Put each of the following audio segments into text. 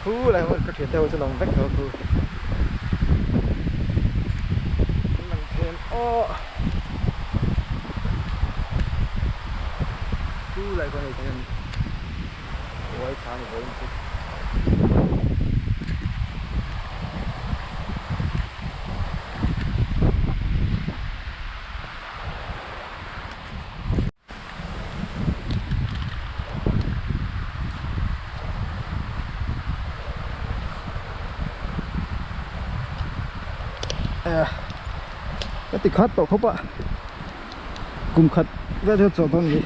Pu lại một cái theo cho lòng vách nữa Pu lần thêm ô Pu lại con này thêm quay sáng rồi một chút cái tịch khát tổ khóc ạ cùng khát ra theo chỗ con gì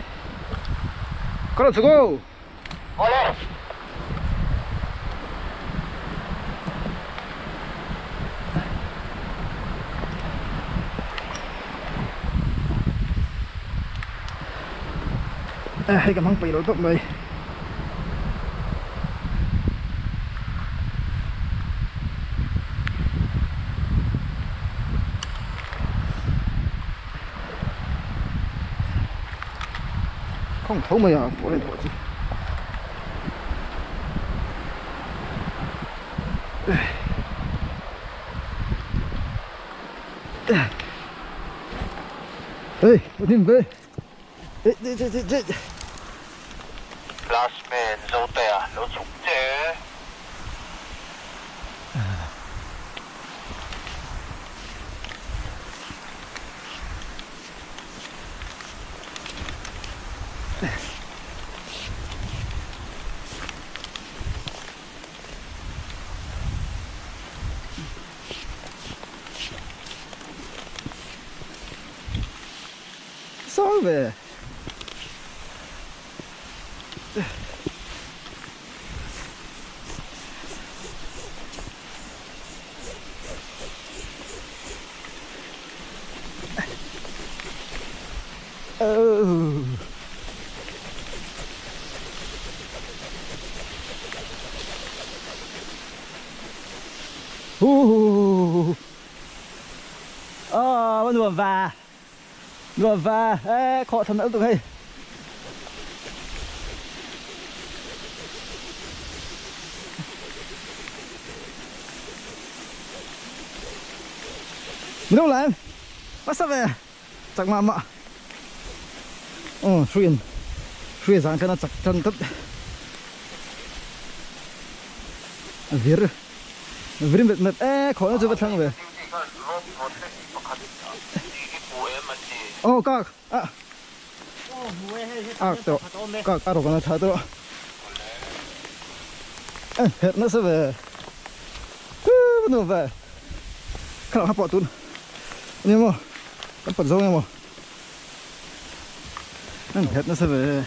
có là sugo hay cầm hăng bị lỗi tốt mày không thấu mày à bỏ lên bỏ chứ ê có thêm về ê last man dấu tè nó trúng thế sao về Nùa và khó thầm nữa tụi hay mình đâu làm bắt sao về chẳng mà xuyên rằng cho nó chặt chân tất viết mệt khó nó chưa bắt thằng về các tôi các rồi con tháo tôi hết nó sẽ về nó về khả năng hấp bỏ tún nhưng mà nó bật dâu em mà hết nó sẽ về